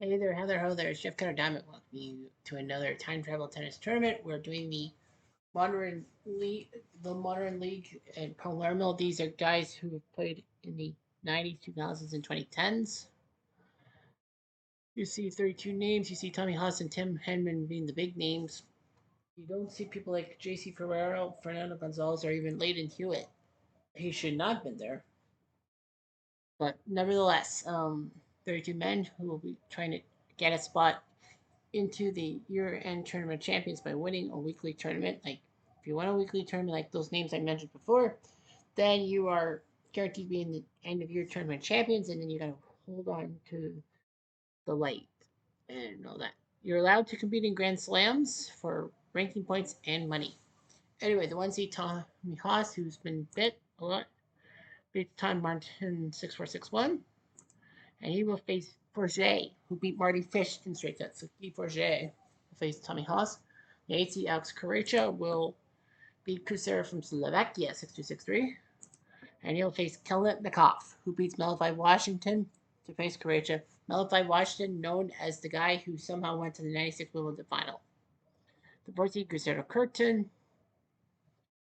Hey there, Heather, ho there. Chef Cutter Diamond welcome you to another time travel tennis tournament. We're doing modern league, the modern league in Palermo. These are guys who have played in the 90s, 2000s, and 2010s. You see 32 names. You see Tommy Haas and Tim Henman being the big names. You don't see people like J.C. Ferrero, Fernando Gonzalez, or even Leighton Hewitt. He should not have been there. But nevertheless, 32 men who will be trying to get a spot into the year-end tournament champions by winning a weekly tournament. Like if you win a weekly tournament, like those names I mentioned before, then you are guaranteed to be in the end of year tournament champions, and then you gotta hold on to the light and all that. You're allowed to compete in Grand Slams for ranking points and money. Anyway, the one seed Tommy Haas, who's been bit a lot, beats Tom Martin 6-4-6-1, and he will face Forget, who beat Marty Fish in straight sets. So Guy Forget will face Tommy Haas. The 8 seed Alex Correia will beat Kusera from Slovakia 6-2-6-3. And he'll face Kelitnikov, who beats Malachi Washington to face Correia. Malachi Washington, known as the guy who somehow went to the 96 Wimbledon final. The 4 seed Gustavo Curtin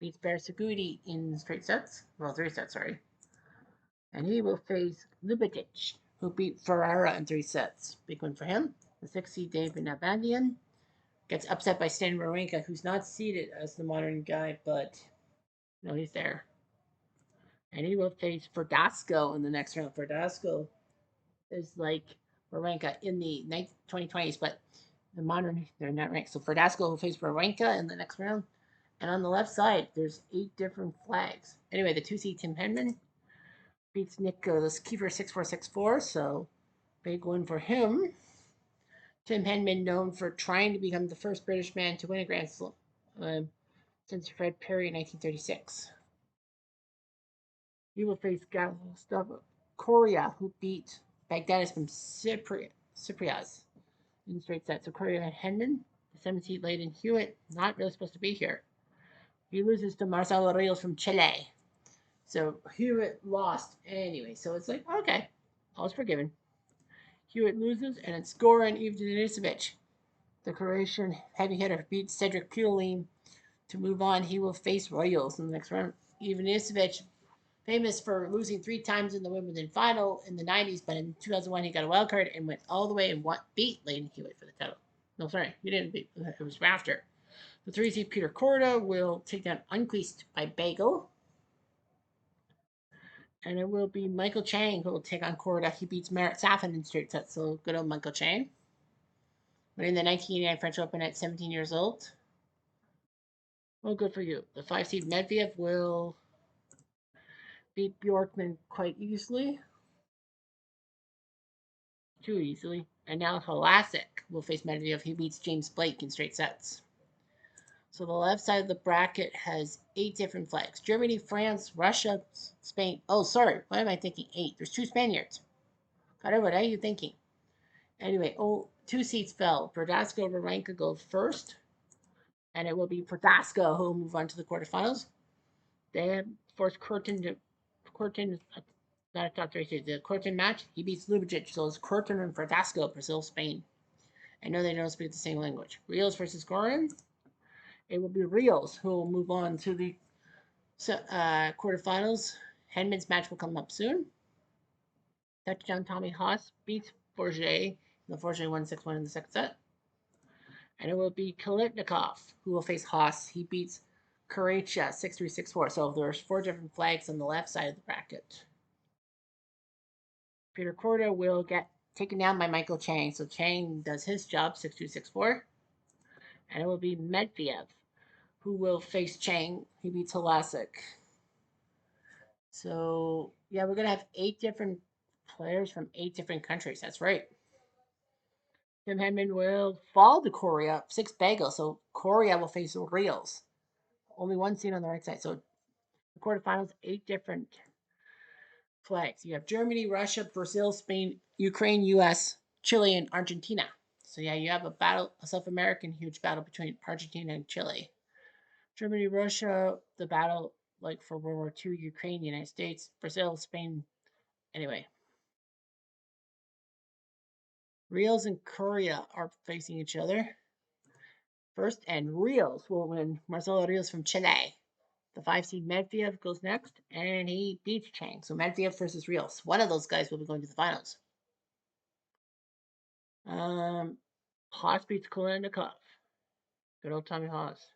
beats Bersagudi in straight sets. Well, three sets, sorry. And he will face Lubitich, who beat Ferrara in three sets. Big win for him. The 6 seed David Nalbandian gets upset by Stan Wawrinka, who's not seeded as the modern guy, but no, he's there. And he will face Verdasco in the next round. Verdasco is like Wawrinka in the 2020s, but the modern, they're not ranked. So Verdasco will face Wawrinka in the next round. And on the left side, there's 8 different flags. Anyway, the 2 seed Tim Henman beats Nicholas Kiefer 6-4-6-4, so big win for him. Tim Henman, known for trying to become the first British man to win a Grand Slam since Fred Perry in 1936. He will face Gustavo Coria, who beat Baghdadis from Cyprus in straight sets. So Coria and Henman, the 7th seed Leighton Hewitt, not really supposed to be here. He loses to Marcelo Rios from Chile. So Hewitt lost anyway. So it's like, okay, all's forgiven. Hewitt loses, and it's Goran Ivanisevic. The Croatian heavy hitter beats Cedric Puline to move on. He will face Royals in the next round. Ivanisevic, famous for losing 3 times in the Wimbledon final in the 90s, but in 2001 he got a wild card and went all the way and beat Leighton Hewitt for the title. No, sorry, he didn't beat. It was after. The 3 seed Peter Korda will take down Unquist by Bagel. And it will be Michael Chang who will take on Korda. He beats Marat Safin in straight sets, so good old Michael Chang. Winning the 1989 French Open at 17 years old. Well, good for you. The 5 seed Medvedev will beat Bjorkman quite easily. Too easily. And now Halasic will face Medvedev. He beats James Blake in straight sets. So the left side of the bracket has 8 different flags. Germany, France, Russia, Spain. Oh, sorry. Why am I thinking 8? There's 2 Spaniards. God, what are you thinking? Anyway, 2 seats fell. Verdasco and Wawrinka go first. And it will be Verdasco who will move on to the quarterfinals. They have forced Curtin, not a top 3 seed. The Curtin match, he beats Lubitsch. So it's Curtin and Verdasco, Brazil, Spain. I know they don't speak the same language. Rios versus Goran. It will be Rios who will move on to the quarterfinals. Henman's match will come up soon. Touchdown Tommy Haas beats Forget. The Forget won 6-1 in the second set. And it will be Kalitnikov who will face Haas. He beats Correia 6-3-6-4. So there's 4 different flags on the left side of the bracket. Peter Korda will get taken down by Michael Chang. So Chang does his job, 6-2-6-4. And it will be Medvedev who will face Chang. He beats Halasic. So, yeah, we're going to have 8 different players from 8 different countries. That's right. Tim Henman will fall to Coria, 6 bagels. So, Coria will face Rios. Only one seat on the right side. So, the quarterfinals, 8 different flags. You have Germany, Russia, Brazil, Spain, Ukraine, US, Chile, and Argentina. So, yeah, you have a battle, a South American huge battle between Argentina and Chile. Germany, Russia, the battle like for World War II, Ukraine, United States, Brazil, Spain. Anyway, Rios and Coria are facing each other first, and Rios will win. Marcelo Rios from Chile. The 5 seed Medvedev goes next, and he beats Chang. So Medvedev versus Rios. One of those guys will be going to the finals. Haas beats Kolennikov. Good old Tommy Haas.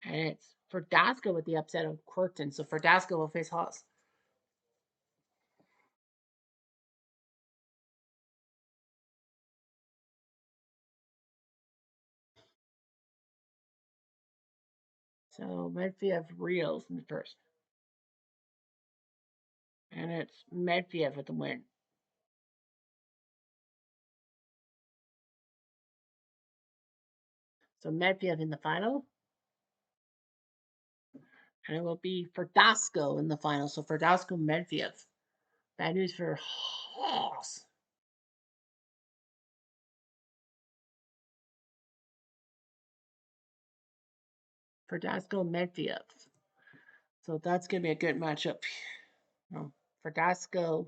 And it's Verdasco with the upset of Quirton. So Verdasco will face Haas. So Medvedev Rios in the first. And it's Medvedev with the win. So Medvedev in the final. And it will be Verdasco in the final. So Verdasco Medvedev. Bad news for Haas. Verdasco Medvedev. So that's going to be a good matchup. Verdasco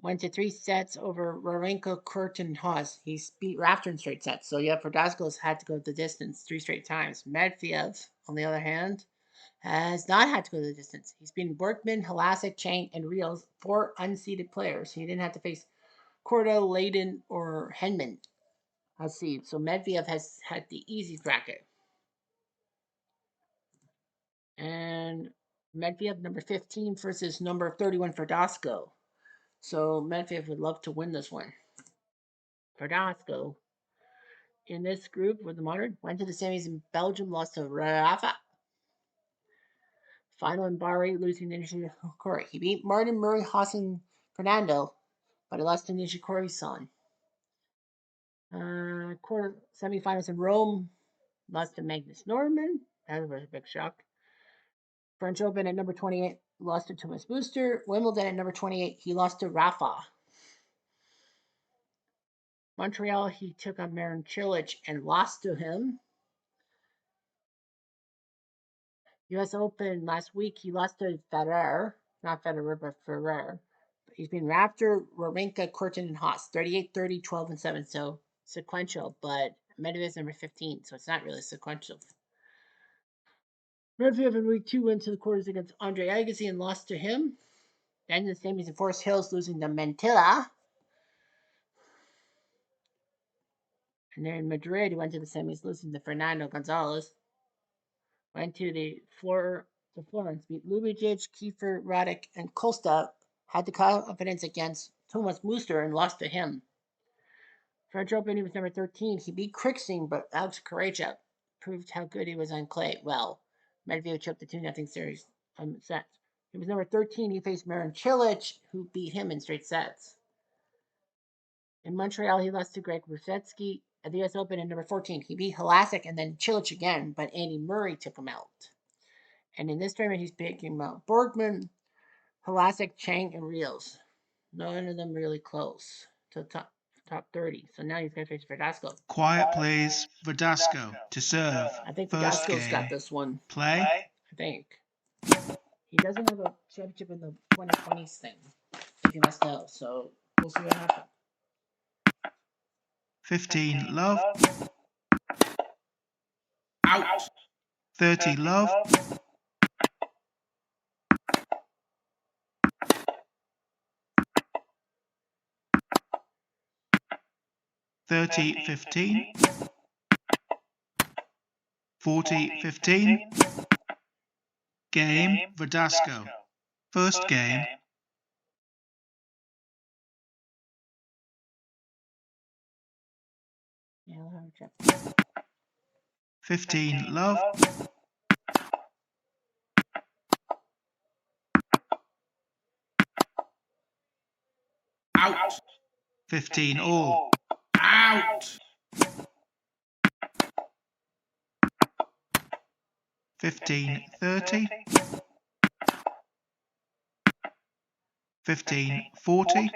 went to 3 sets over Wawrinka, Curtin, Haas. He's beat Rafter in straight sets. So yeah, Verdasco's had to go the distance 3 straight times. Medvedev, on the other hand, has not had to go the distance. He's been Workman, Halasic, Chang, and Rios, 4 unseeded players. He didn't have to face Cordo, Layden, or Henman as seed. So Medvedev has had the easy bracket. And Medvedev number 15 versus number 31 Verdasco. So Medvedev would love to win this one. Verdasco in this group with the modern went to the semis in Belgium, lost to Rafa. Final in Bahrain, losing to Nishikori. He beat Martin Murray, Hassan Fernando, but he lost to Nishikori-san. Quarter semifinals in Rome, lost to Magnus Norman. That was a big shock. French Open at number 28, lost to Thomas Booster. Wimbledon at number 28, he lost to Rafa. Montreal, he took on Marin Cilic and lost to him. U.S. Open last week, he lost to Federer. Not Federer, but Ferrer. He's been Rafter, Wawrinka, Curtin, and Haas. 38, 30, 12, and 7. So sequential, but Medvedev's number 15, so it's not really sequential. Medvedev in week 2 went to the quarters against Andre Agassi and lost to him. Then the semis in Forest Hills, losing to Mantilla. And then in Madrid, he went to the semis, losing to Fernando Gonzalez. Went to Florence, beat Lubicic, Kiefer, Radic, and Costa. Had the confidence against Thomas Muster and lost to him. French Open, he was number 13. He beat Krixing, but Alex Correia proved how good he was on clay. Well, Medvedev choked the 2-0 series sets. He was number 13. He faced Marin Cilic, who beat him in straight sets. In Montreal, he lost to Greg Rusetsky. At the U.S. Open in number 14, he beat Halasic and then Cilic again, but Andy Murray took him out. And in this tournament, he's picking Borgman, Halasic, Chang, and Rios. None of them really close to the top 30. So now he's going to face Verdasco. Quiet, please. Verdasco to serve. I think First Verdasco's game. got this one. Play. I think. He doesn't have a championship in the 2020s thing, if you must know. So we'll see what happens. 15 love. Out. 30 love. Thirty 15. 40 15. Game Verdasco. First game. Yeah, I'll have a check. 15 love. Out. 15 all. Out. 15 30. 15 40.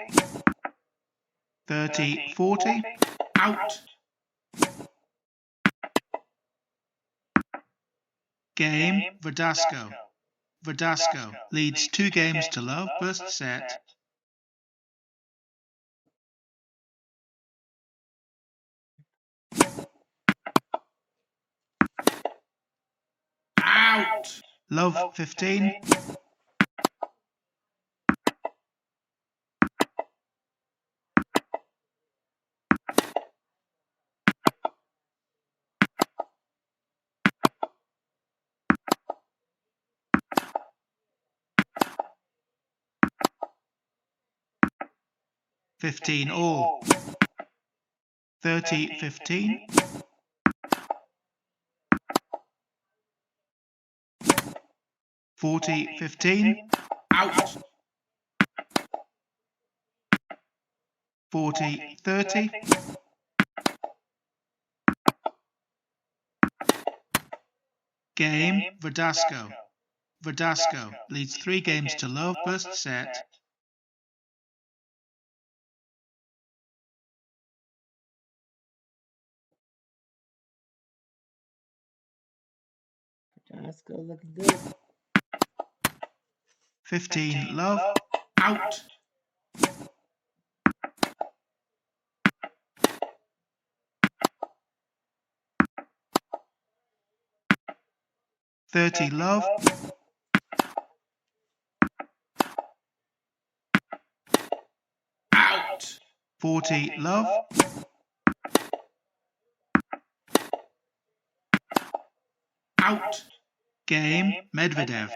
30 40. Out. Game Verdasco. Verdasco leads 2 games to love first set. Out. Love 15. $15 all. 30, 15. 40, 15. Out. 40, 30. Game, Verdasco. Verdasco leads 3 games to love, first set. Let's go looking good. 15, love. Out. 30, love. Out. 40, love. Out. Game, Medvedev.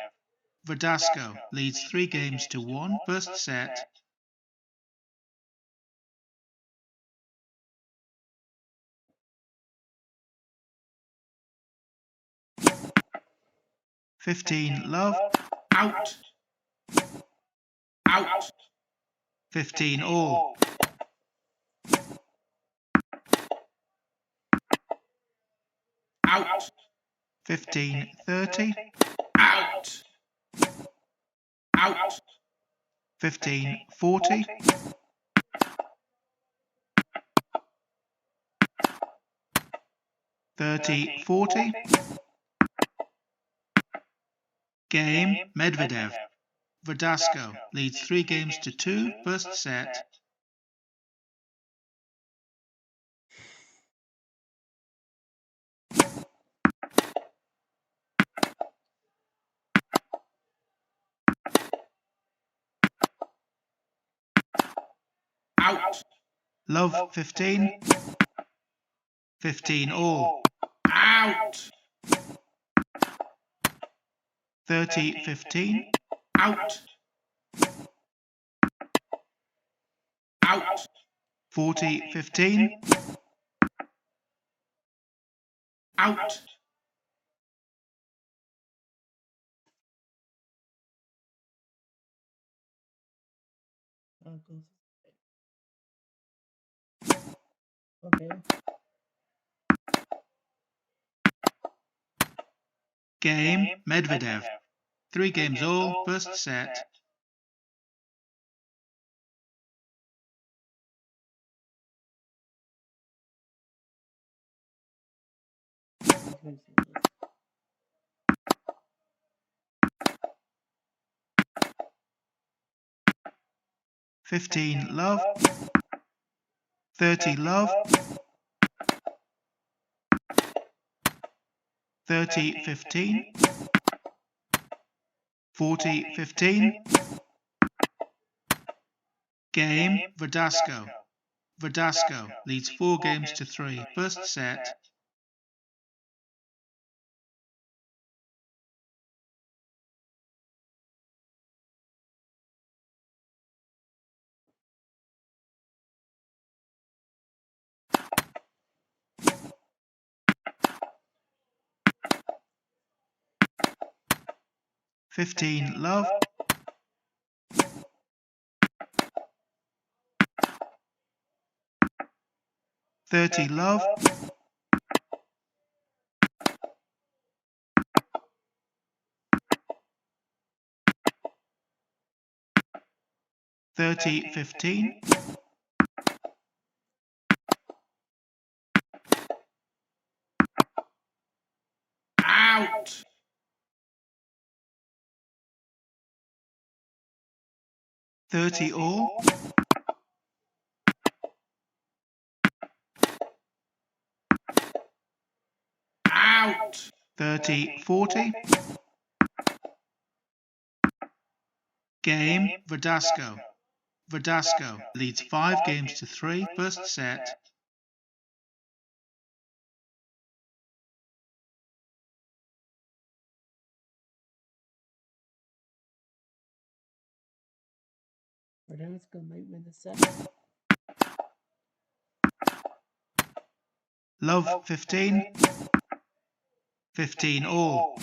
Verdasco leads 3 games to 1, first set. $15, love. Out. Out. 15 all. Out. 15, 30. Out. Out. 15, 40. $30, 40. Game, Medvedev. Verdasco leads 3 games to 2, first set. Out. Love 15. 15 all. Out. 30, 15. Out. Out. 40, 15. Out. Okay. Game, Medvedev. 3 games all, first set. $15, love. 30, love. 30, 15. 40, 15. Game, Verdasco. Verdasco leads 4 games to 3, first set. $15, love. 30, love. 30, 15. Out. 30 all. Out. 30-40. Game, Verdasco. Verdasco leads 5-3, first set. Verdasco might win the set. Love 15. 15 all.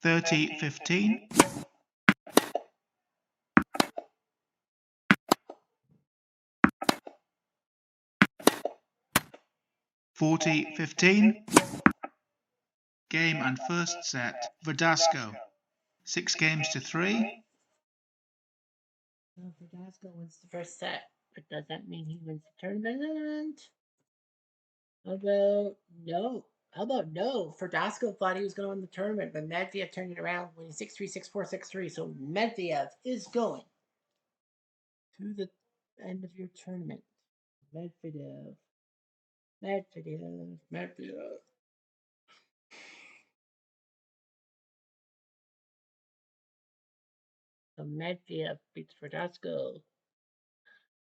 30-15. 40-15. Game and first set. Verdasco 6-3. Well, Verdasco wins the first set, but does that mean he wins the tournament? How about no? How about no? Verdasco thought he was going to win the tournament, but Medvedev turned it around, winning 6-3, 6-4, 6-3. So Medvedev is going to the end of your tournament. Medvedev. Medvedev. Medvedev. So Medvedev beats Verdasco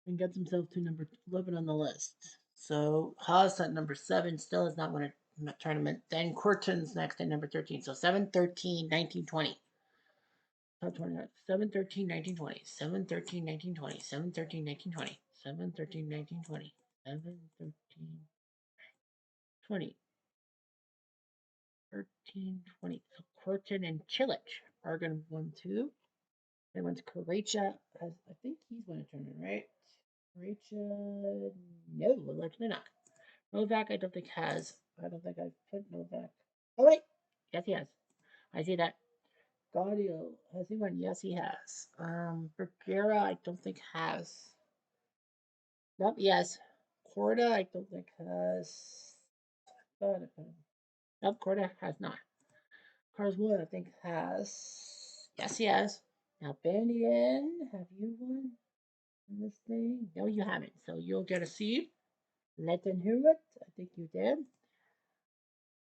and gets himself to number 11 on the list. So Haas at number 7 still has not won a tournament. Then Corton's next at number 13. So 7, 13, 19, 20. Top 20. 7, 13, 19, 20. 7, 13, 19, 20. 7, 13, 19, 20. 7, 13, 19, 20. 7, 13, 20. 13, 20. So Corton and Chilich are going to win too. Then once Croatia has, I think he's won a tournament, right? Croatia, no, actually not. Novak, I don't think has. I don't think I've put Novak. Oh wait, yes he has. I see that. Gaudio, has he won? Yes he has. Bergera, I don't think has. Nope, yes. Corda, I don't think has. Thought I put him. Nope, Corda has not. Carswood, I think has. Yes he has. Now Bandian, have you won in this thing? No, you haven't. So you'll get a seed. Letton Hewitt, I think you did.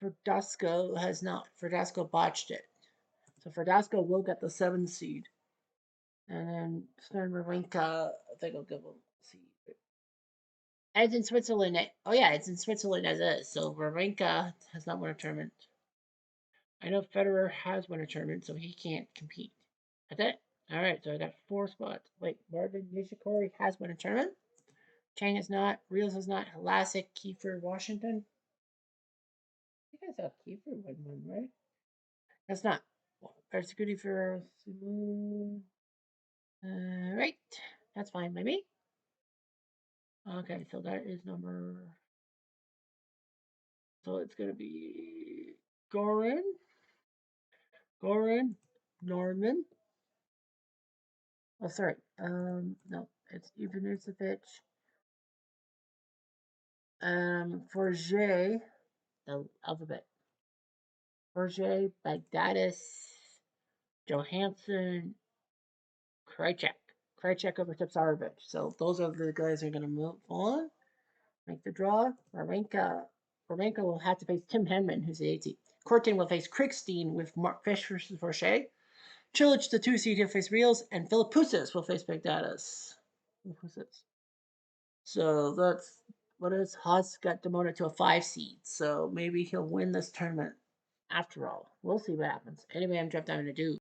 Verdasco has not. Verdasco botched it. So Verdasco will get the 7 seed. And then Stern Wawrinka, I think I'll give him a seed. And it's in Switzerland. Oh, yeah, it's in Switzerland as is. So Wawrinka has not won a tournament. I know Federer has won a tournament, so he can't compete. That's it. All right, so I got 4 spots. Wait, Marvin Nishikori has won a tournament. Chang is not. Reels is not. Halasic, Kiefer, Washington. I think I saw Kiefer win one, right? That's not. Security for right. That's fine by me. Okay, so that is number. So it's gonna be Goran, Norman. Oh, sorry. No, it's Ivanisevic. Forget the alphabet. Forget, Bagdatis, Johansson, Krajcek. Krajcek over Tipsarevic. So those are the guys that are gonna move on. Make the draw. Wawrinka will have to face Tim Henman, who's the 18. Corton will face Kriegstein with Mark Fish versus Rocher. Chilich, the 2 seed, will face Reels, and Philippoussis will face Bagdatis. So that's what is. Haas got demoted to a 5 seed, so maybe he'll win this tournament after all. We'll see what happens. Anyway, I'm Jeff Diamond.